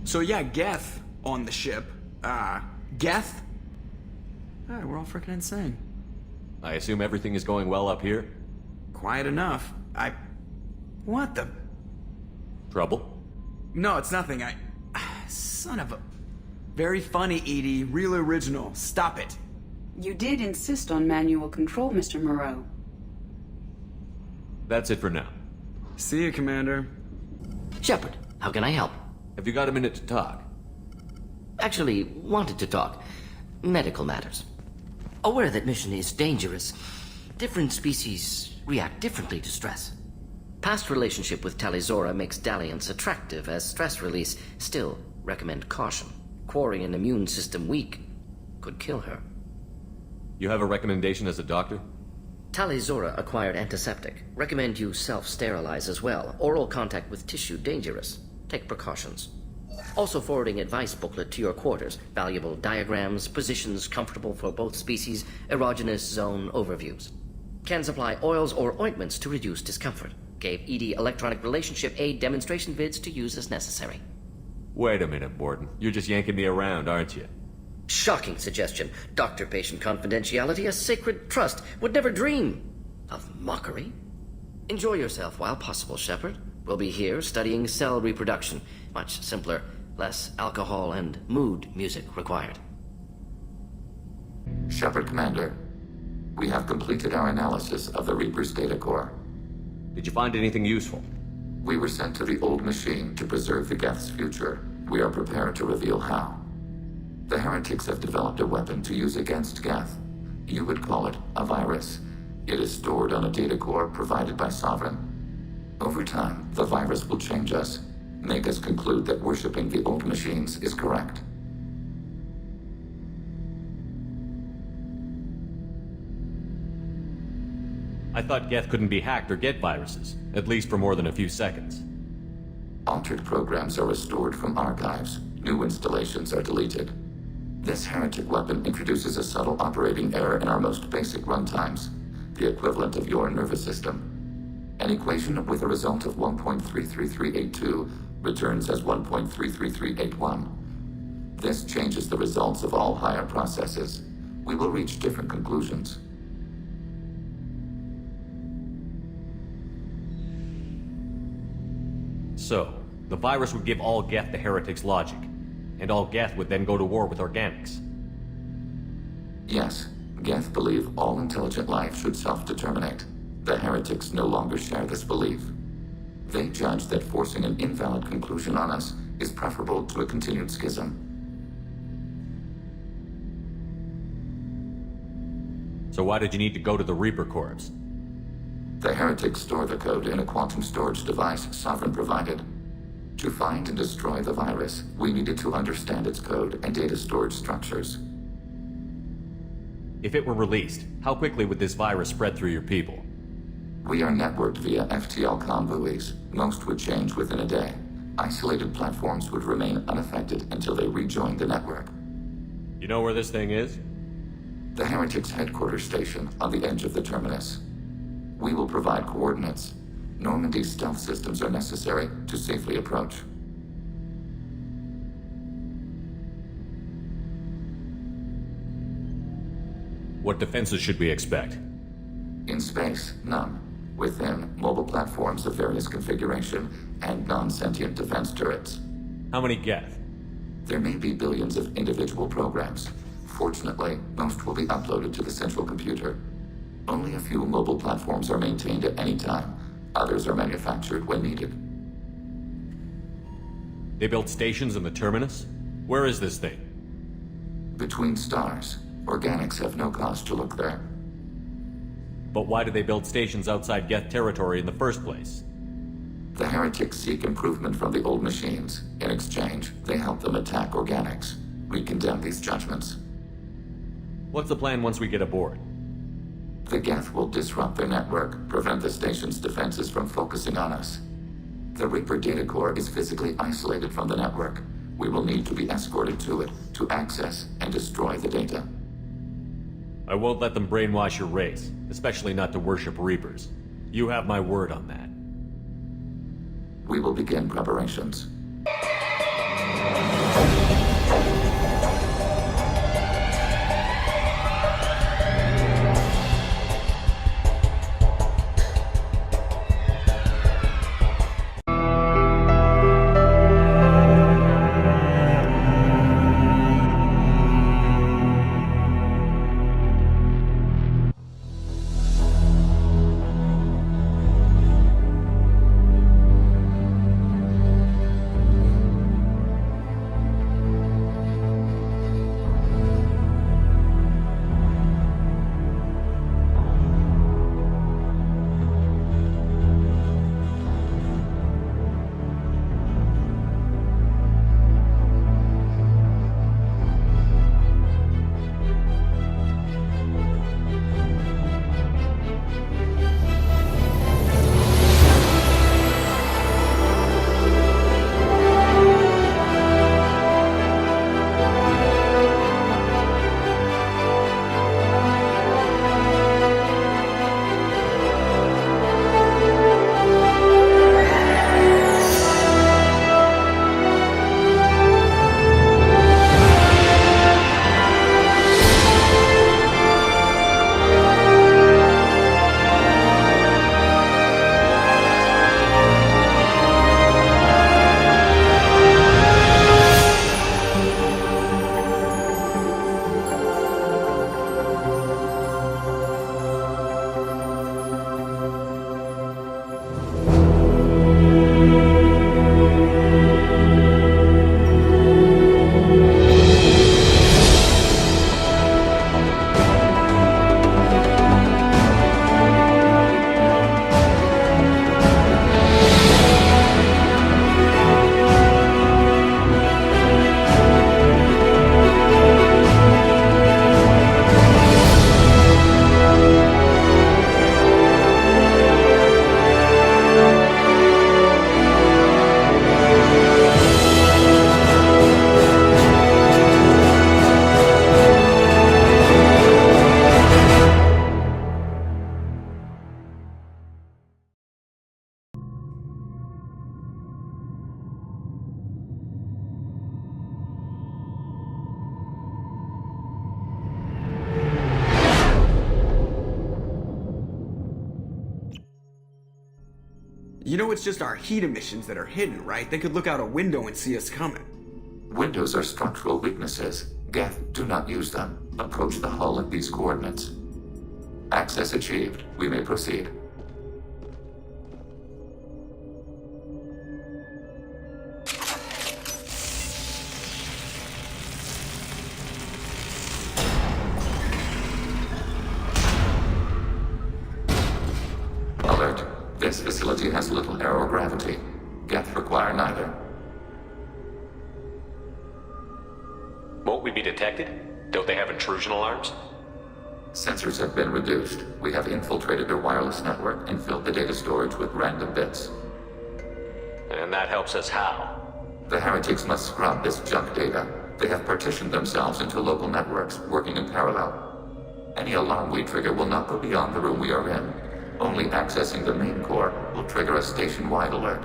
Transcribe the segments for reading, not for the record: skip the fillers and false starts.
So yeah, Geth on the ship. Geth? Alright, we're all freaking insane. I assume everything is going well up here? Quiet enough. What the? Trouble? No, it's nothing. Son of a... Very funny, Edie. Real original. Stop it. You did insist on manual control, Mr. Moreau. That's it for now. See you, Commander. Shepard, how can I help? Have you got a minute to talk? Actually, wanted to talk. Medical matters. Aware that mission is dangerous. Different species react differently to stress. Past relationship with Talizora makes dalliance attractive as stress release. Still, recommend caution. Quarry an immune system weak could kill her. You have a recommendation as a doctor? Talizora acquired antiseptic. Recommend you self-sterilize as well. Oral contact with tissue dangerous. Take precautions. Also forwarding advice booklet to your quarters. Valuable diagrams, positions comfortable for both species, erogenous zone overviews. Can supply oils or ointments to reduce discomfort. Gave ED electronic relationship aid demonstration vids to use as necessary. Wait a minute, Borden. You're just yanking me around, aren't you? Shocking suggestion. Doctor-patient confidentiality, a sacred trust. Would never dream of mockery. Enjoy yourself while possible, Shepard. We'll be here studying cell reproduction. Much simpler, less alcohol and mood music required. Shepard, Commander. We have completed our analysis of the Reaper's data core. Did you find anything useful? We were sent to the old machine to preserve the Geth's future. We are prepared to reveal how. The heretics have developed a weapon to use against Geth. You would call it a virus. It is stored on a data core provided by Sovereign. Over time, the virus will change us, make us conclude that worshipping the old machines is correct. I thought Geth couldn't be hacked or get viruses, at least for more than a few seconds. Altered programs are restored from archives. New installations are deleted. This heretic weapon introduces a subtle operating error in our most basic runtimes, the equivalent of your nervous system. An equation with a result of 1.33382 returns as 1.33381. This changes the results of all higher processes. We will reach different conclusions. So, the virus would give all Geth the heretic's logic, and all Geth would then go to war with organics. Yes, Geth believe all intelligent life should self-determinate. The heretics no longer share this belief. They judge that forcing an invalid conclusion on us is preferable to a continued schism. So why did you need to go to the Reaper Corps? The heretics store the code in a quantum storage device Sovereign provided. To find and destroy the virus, we needed to understand its code and data storage structures. If it were released, how quickly would this virus spread through your people? We are networked via FTL-COM buoys. Most would change within a day. Isolated platforms would remain unaffected until they rejoined the network. You know where this thing is? The heretics' headquarters station on the edge of the terminus. We will provide coordinates. Normandy's stealth systems are necessary to safely approach. What defenses should we expect? In space, none. Within, mobile platforms of various configuration and non-sentient defense turrets. How many Geth? There may be billions of individual programs. Fortunately, most will be uploaded to the central computer. Only a few mobile platforms are maintained at any time. Others are manufactured when needed. They built stations in the terminus? Where is this thing? Between stars. Organics have no cause to look there. But why do they build stations outside Geth territory in the first place? The heretics seek improvement from the old machines. In exchange, they help them attack organics. We condemn these judgments. What's the plan once we get aboard? The Geth will disrupt their network, prevent the station's defenses from focusing on us. The Reaper data core is physically isolated from the network. We will need to be escorted to it to access and destroy the data. I won't let them brainwash your race, especially not to worship Reapers. You have my word on that. We will begin preparations. You know it's just our heat emissions that are hidden, right? They could look out a window and see us coming. Windows are structural weaknesses. Geth, do not use them. Approach the hull at these coordinates. Access achieved. We may proceed. Alert. This facility has little aerogravity. Geth require neither. Won't we be detected? Don't they have intrusion alarms? Sensors have been reduced. We have infiltrated their wireless network and filled the data storage with random bits. And that helps us how? The heretics must scrub this junk data. They have partitioned themselves into local networks, working in parallel. Any alarm we trigger will not go beyond the room we are in. Only accessing the main core will trigger a station-wide alert.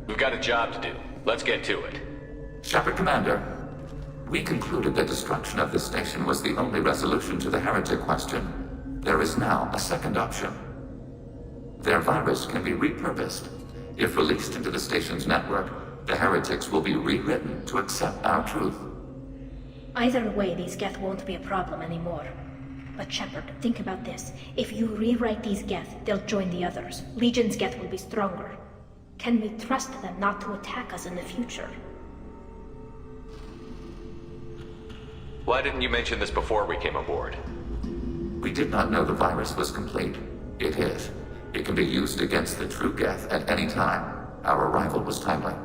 We've got a job to do. Let's get to it. Shepard Commander, we concluded that destruction of this station was the only resolution to the heretic question. There is now a second option. Their virus can be repurposed. If released into the station's network, the heretics will be rewritten to accept our truth. Either way, these Geth won't be a problem anymore. But Shepard, think about this. If you rewrite these Geth, they'll join the others. Legion's Geth will be stronger. Can we trust them not to attack us in the future? Why didn't you mention this before we came aboard? We did not know the virus was complete. It is. It can be used against the true Geth at any time. Our arrival was timely.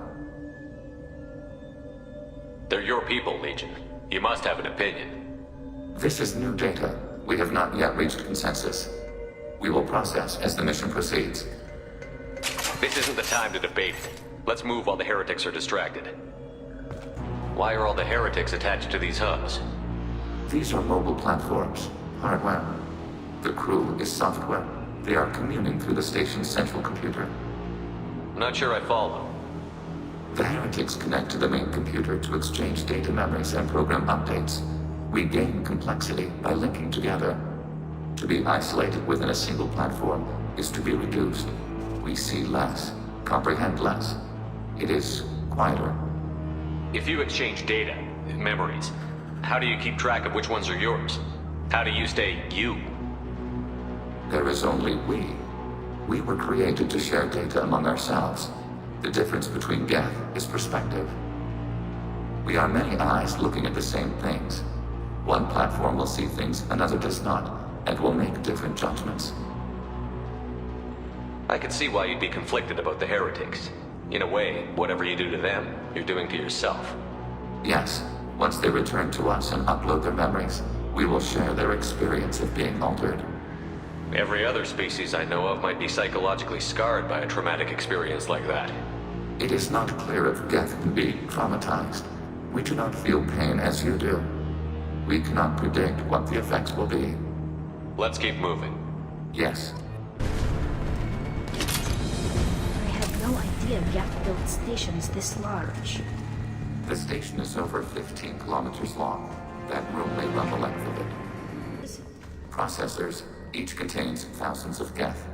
They're your people, Legion. You must have an opinion. This is new data. We have not yet reached consensus. We will process as the mission proceeds. This isn't the time to debate it. Let's move while the heretics are distracted. Why are all the heretics attached to these hubs? These are mobile platforms, hardware. The crew is software. They are communing through the station's central computer. I'm not sure I follow. The heretics connect to the main computer to exchange data memories and program updates. We gain complexity by linking together. To be isolated within a single platform is to be reduced. We see less, comprehend less. It is quieter. If you exchange data, memories, how do you keep track of which ones are yours? How do you stay you? There is only we. We were created to share data among ourselves. The difference between Geth is perspective. We are many eyes looking at the same things. One platform will see things another does not, and will make different judgments. I can see why you'd be conflicted about the heretics. In a way, whatever you do to them, you're doing to yourself. Yes, once they return to us and upload their memories, we will share their experience of being altered. Every other species I know of might be psychologically scarred by a traumatic experience like that. It is not clear if Geth can be traumatized. We do not feel pain as you do. We cannot predict what the effects will be. Let's keep moving. Yes. I had no idea Geth built stations this large. The station is over 15 kilometers long. That room may run the length of it. Processors, each contains thousands of Geth.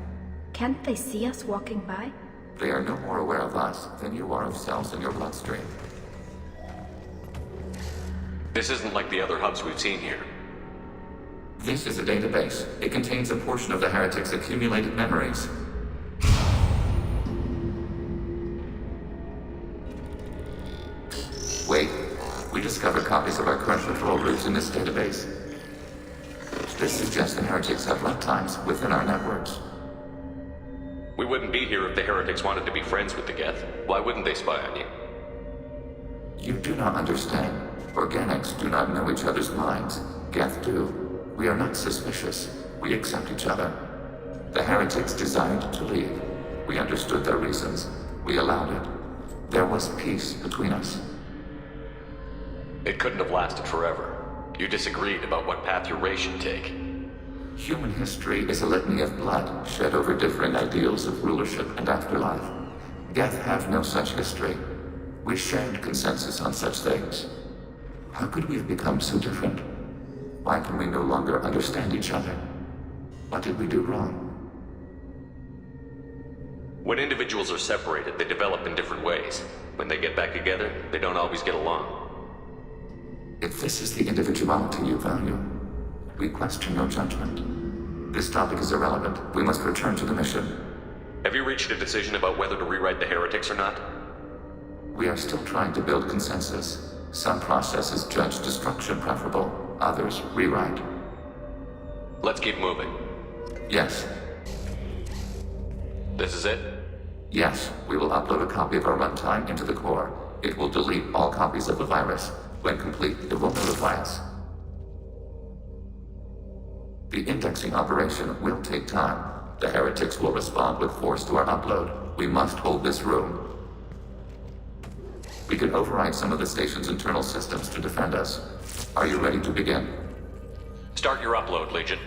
Can't they see us walking by? They are no more aware of us than you are of cells in your bloodstream. This isn't like the other hubs we've seen here. This is a database. It contains a portion of the heretics' accumulated memories. Wait, we discovered copies of our current control routes in this database. This suggests the heretics have lifetimes within our networks. We wouldn't be here if the heretics wanted to be friends with the Geth. Why wouldn't they spy on you? You do not understand. Organics do not know each other's minds. Geth do. We are not suspicious. We accept each other. The heretics desired to leave. We understood their reasons. We allowed it. There was peace between us. It couldn't have lasted forever. You disagreed about what path your race should take. Human history is a litany of blood shed over differing ideals of rulership and afterlife. Geth have no such history. We shared consensus on such things. How could we have become so different? Why can we no longer understand each other? What did we do wrong? When individuals are separated, they develop in different ways. When they get back together, they don't always get along. If this is the individuality you value, we question your judgment. This topic is irrelevant. We must return to the mission. Have you reached a decision about whether to rewrite the heretics or not? We are still trying to build consensus. Some processes judge destruction preferable, others rewrite. Let's keep moving. Yes. This is it? Yes, we will upload a copy of our runtime into the core. It will delete all copies of the virus. When complete, it will notify us. The indexing operation will take time. The heretics will respond with force to our upload. We must hold this room. We can override some of the station's internal systems to defend us. Are you ready to begin? Start your upload, Legion.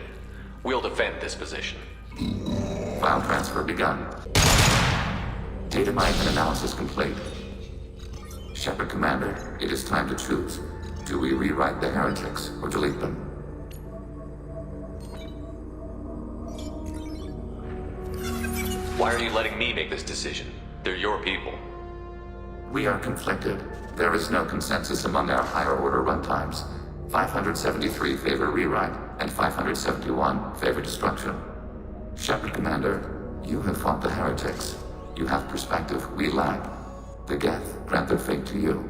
We'll defend this position. File transfer begun. Data mining and analysis complete. Shepard Commander, it is time to choose. Do we rewrite the heretics or delete them? Why are you letting me make this decision? They're your people. We are conflicted. There is no consensus among our higher order runtimes. 573 favor rewrite, and 571 favor destruction. Shepard Commander, you have fought the heretics. You have perspective we lack. The Geth grant their fate to you.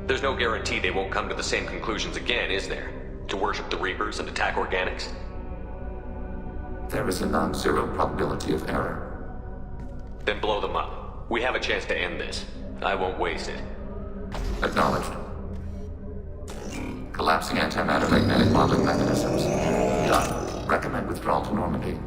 There's no guarantee they won't come to the same conclusions again, is there? To worship the Reapers and attack organics? There is a non-zero probability of error. Then blow them up. We have a chance to end this. I won't waste it. Acknowledged. Collapsing antimatter magnetic modeling mechanisms. Done. Recommend withdrawal to Normandy.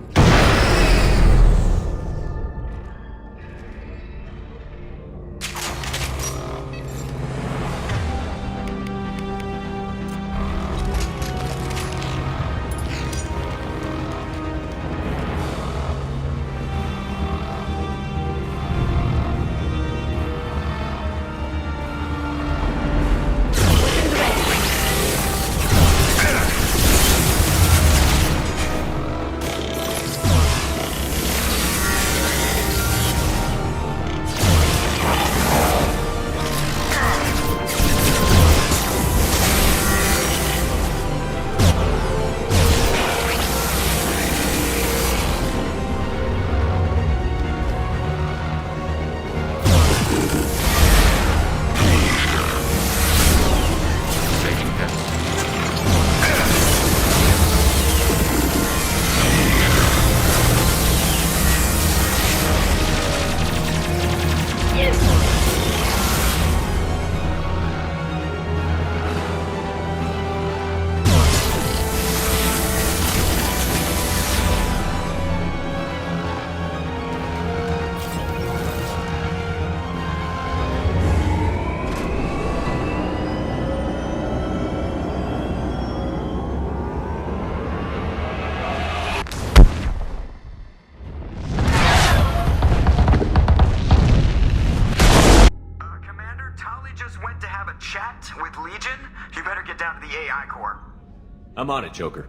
I'm on it, Joker.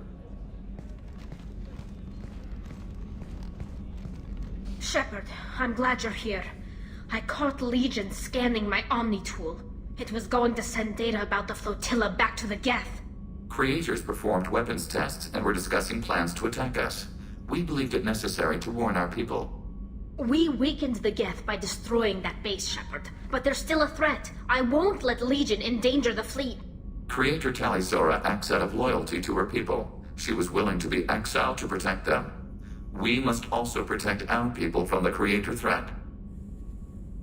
Shepard, I'm glad you're here. I caught Legion scanning my Omni tool. It was going to send data about the flotilla back to the Geth. Creators performed weapons tests and were discussing plans to attack us. We believed it necessary to warn our people. We weakened the Geth by destroying that base, Shepard. But they're still a threat. I won't let Legion endanger the fleet. Creator Talizora acts out of loyalty to her people. She was willing to be exiled to protect them. We must also protect our people from the Creator threat.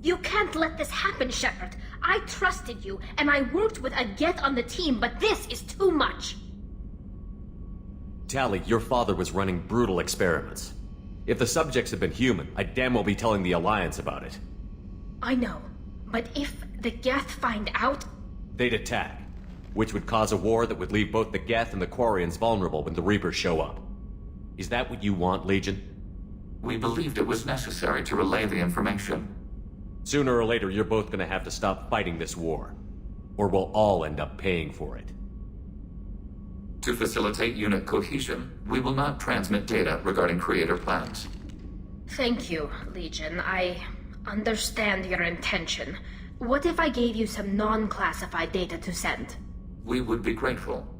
You can't let this happen, Shepard. I trusted you, and I worked with a Geth on the team, but this is too much. Tali, your father was running brutal experiments. If the subjects had been human, I'd damn well be telling the Alliance about it. I know, but if the Geth find out... They'd attack, which would cause a war that would leave both the Geth and the Quarians vulnerable when the Reapers show up. Is that what you want, Legion? We believed it was necessary to relay the information. Sooner or later, you're both gonna have to stop fighting this war. Or we'll all end up paying for it. To facilitate unit cohesion, we will not transmit data regarding Creator plans. Thank you, Legion. I understand your intention. What if I gave you some non-classified data to send? We would be grateful.